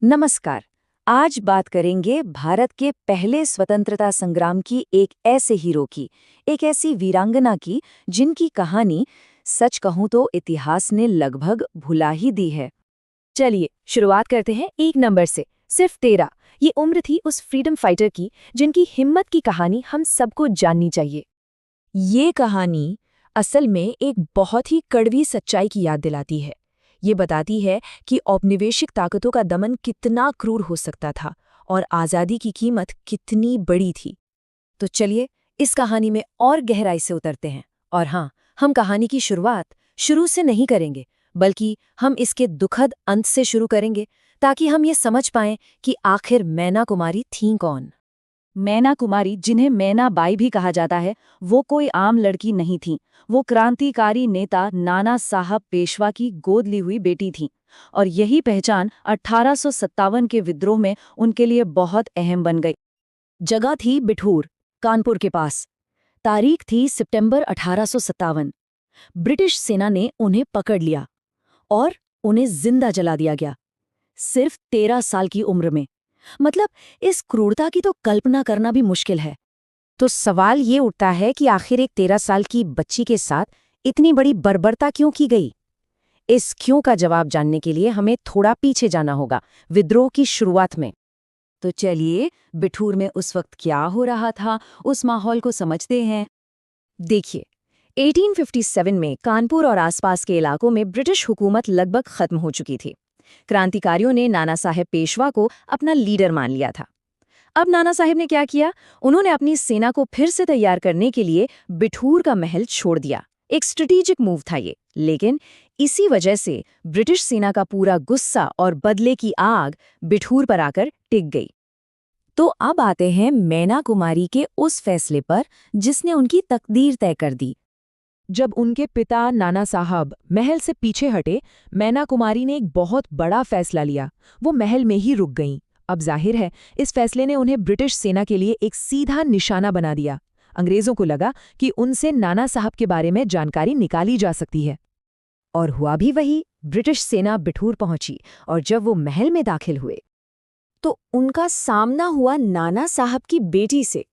नमस्कार। आज बात करेंगे भारत के पहले स्वतंत्रता संग्राम की एक ऐसे हीरो की, एक ऐसी वीरांगना की जिनकी कहानी सच कहूं तो इतिहास ने लगभग भुला ही दी है। चलिए शुरुआत करते हैं 1 नंबर से। सिर्फ 13 ये उम्र थी उस फ्रीडम फाइटर की जिनकी हिम्मत की कहानी हम सबको जाननी चाहिए। ये कहानी असल में एक बहुत ही कड़वी सच्चाई की याद दिलाती है। ये बताती है कि औपनिवेशिक ताकतों का दमन कितना क्रूर हो सकता था और आज़ादी की कीमत कितनी बड़ी थी। तो चलिए इस कहानी में और गहराई से उतरते हैं। और हाँ, हम कहानी की शुरुआत शुरू से नहीं करेंगे, बल्कि हम इसके दुखद अंत से शुरू करेंगे, ताकि हम ये समझ पाएं कि आखिर मैना कुमारी थीं कौन। मैना कुमारी, जिन्हें मैना बाई भी कहा जाता है, वो कोई आम लड़की नहीं थीं। वो क्रांतिकारी नेता नाना साहब पेशवा की गोद ली हुई बेटी थीं। और यही पहचान 1857 के विद्रोह में उनके लिए बहुत अहम बन गई। जगह थी बिठूर, कानपुर के पास। तारीख थी सितंबर 1857। ब्रिटिश सेना ने उन्हें पकड़ लिया और उन्हें जिंदा जला दिया गया, सिर्फ 13 साल की उम्र में। मतलब इस क्रूरता की तो कल्पना करना भी मुश्किल है। तो सवाल ये उठता है कि आखिर एक 13 साल की बच्ची के साथ इतनी बड़ी बर्बरता क्यों की गई? इस क्यों का जवाब जानने के लिए हमें थोड़ा पीछे जाना होगा, विद्रोह की शुरुआत में। तो चलिए बिठूर में उस वक्त क्या हो रहा था, उस माहौल को समझते हैं। देखिए, 1857 में कानपुर और आसपास के इलाकों में ब्रिटिश हुकूमत लगभग खत्म हो चुकी थी। क्रांतिकारियों ने नाना साहेब पेशवा को अपना लीडर मान लिया था। अब नाना साहेब ने क्या किया? उन्होंने अपनी सेना को फिर से तैयार करने के लिए बिठूर का महल छोड़ दिया। एक स्ट्रेटेजिक मूव था ये, लेकिन इसी वजह से ब्रिटिश सेना का पूरा गुस्सा और बदले की आग बिठूर पर आकर टिक गई। तो अब आते हैं मैना कुमारी के उस फैसले पर जिसने उनकी तकदीर तय कर दी। जब उनके पिता नाना साहब महल से पीछे हटे, मैना कुमारी ने एक बहुत बड़ा फैसला लिया। वो महल में ही रुक गईं। अब जाहिर है, इस फैसले ने उन्हें ब्रिटिश सेना के लिए एक सीधा निशाना बना दिया। अंग्रेजों को लगा कि उनसे नाना साहब के बारे में जानकारी निकाली जा सकती है। और हुआ भी वही। ब्रिटिश सेना बिठूर पहुंची और जब वो महल में दाखिल हुए तो उनका सामना हुआ नाना साहब की बेटी से।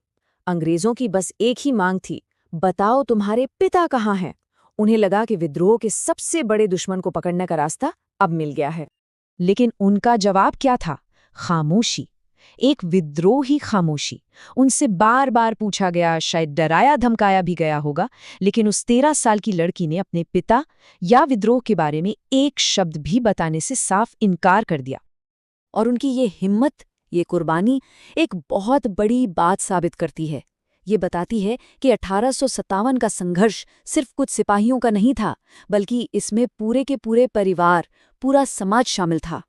अंग्रेजों की बस एक ही मांग थी, बताओ तुम्हारे पिता कहाँ हैं? उन्हें लगा कि विद्रोह के सबसे बड़े दुश्मन को पकड़ने का रास्ता अब मिल गया है। लेकिन उनका जवाब क्या था? खामोशी। एक विद्रोही खामोशी। उनसे बार बार पूछा गया, शायद डराया धमकाया भी गया होगा, लेकिन उस 13 साल की लड़की ने अपने पिता या विद्रोह के बारे में एक शब्द भी बताने से साफ इनकार कर दिया। और उनकी ये हिम्मत, ये कुर्बानी एक बहुत बड़ी बात साबित करती है। ये बताती है कि 1857 का संघर्ष सिर्फ कुछ सिपाहियों का नहीं था, बल्कि इसमें पूरे के पूरे परिवार, पूरा समाज शामिल था।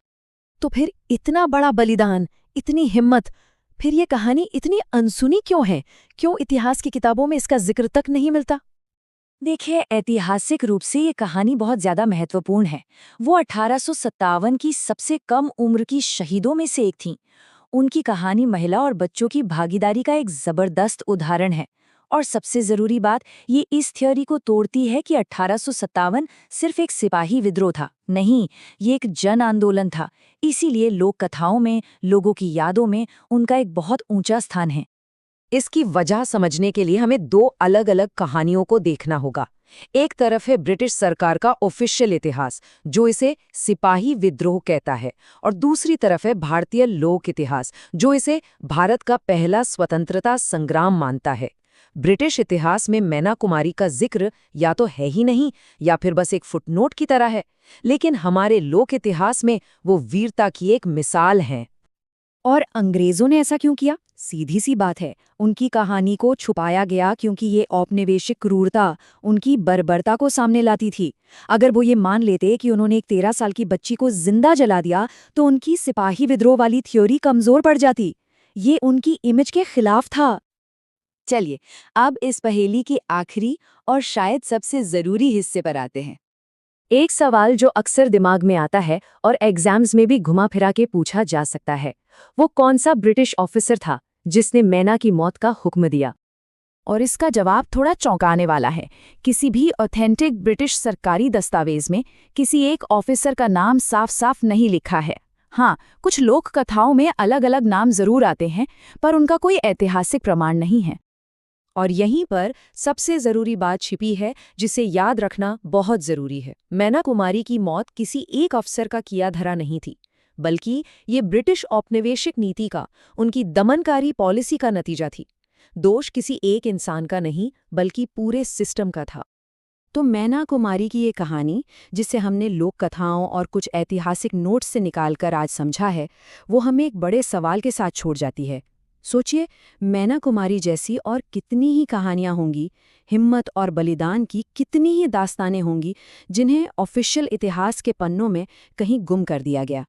तो फिर इतना बड़ा बलिदान, इतनी हिम्मत, फिर ये कहानी इतनी अनसुनी क्यों है? क्यों इतिहास की किताबों में इसका जिक्र तक नहीं मिलता? देखिए, ऐतिहासिक रूप से ये कहानी बहुत ज्यादा महत्वपूर्ण है। वो 1857 की सबसे कम उम्र की शहीदों में से एक थीं। उनकी कहानी महिला और बच्चों की भागीदारी का एक जबरदस्त उदाहरण है। और सबसे जरूरी बात, ये इस थ्योरी को तोड़ती है कि 1857 सिर्फ एक सिपाही विद्रोह था। नहीं, ये एक जन आंदोलन था। इसीलिए लोक कथाओं में, लोगों की यादों में उनका एक बहुत ऊंचा स्थान है। इसकी वजह समझने के लिए हमें दो अलग अलग कहानियों को देखना होगा। एक तरफ है ब्रिटिश सरकार का ऑफिशियल इतिहास, जो इसे सिपाही विद्रोह कहता है, और दूसरी तरफ है भारतीय लोक इतिहास, जो इसे भारत का पहला स्वतंत्रता संग्राम मानता है। ब्रिटिश इतिहास में मैना कुमारी का जिक्र या तो है ही नहीं, या फिर बस एक फुटनोट की तरह है। लेकिन हमारे लोक इतिहास में वो वीरता की एक मिसाल है। और अंग्रेजों ने ऐसा क्यों किया? सीधी सी बात है, उनकी कहानी को छुपाया गया क्योंकि ये औपनिवेशिक क्रूरता, उनकी बर्बरता को सामने लाती थी। अगर वो ये मान लेते कि उन्होंने एक 13 साल की बच्ची को जिंदा जला दिया, तो उनकी सिपाही विद्रोह वाली थ्योरी कमजोर पड़ जाती। ये उनकी इमेज के खिलाफ था। चलिए, अब इस पहेली के आखिरी और शायद सबसे जरूरी हिस्से पर आते हैं। एक सवाल जो अक्सर दिमाग में आता है और एग्जाम्स में भी घुमा फिरा के पूछा जा सकता है, वो कौन सा ब्रिटिश ऑफिसर था जिसने मैना की मौत का हुक्म दिया? और इसका जवाब थोड़ा चौंकाने वाला है। किसी भी ऑथेंटिक ब्रिटिश सरकारी दस्तावेज में किसी एक ऑफिसर का नाम साफ साफ नहीं लिखा है। हाँ, कुछ लोक कथाओं में अलग अलग नाम जरूर आते हैं, पर उनका कोई ऐतिहासिक प्रमाण नहीं है। और यहीं पर सबसे जरूरी बात छिपी है, जिसे याद रखना बहुत जरूरी है। मैना कुमारी की मौत किसी एक अफसर का किया धरा नहीं थी, बल्कि ये ब्रिटिश औपनिवेशिक नीति का, उनकी दमनकारी पॉलिसी का नतीजा थी। दोष किसी एक इंसान का नहीं, बल्कि पूरे सिस्टम का था। तो मैना कुमारी की ये कहानी, जिसे हमने लोक कथाओं और कुछ ऐतिहासिक नोट्स से निकालकर आज समझा है, वो हमें एक बड़े सवाल के साथ छोड़ जाती है। सोचिए, मैना कुमारी जैसी और कितनी ही कहानियां होंगी, हिम्मत और बलिदान की कितनी ही दास्तानें होंगी, जिन्हें ऑफिशियल इतिहास के पन्नों में कहीं गुम कर दिया गया।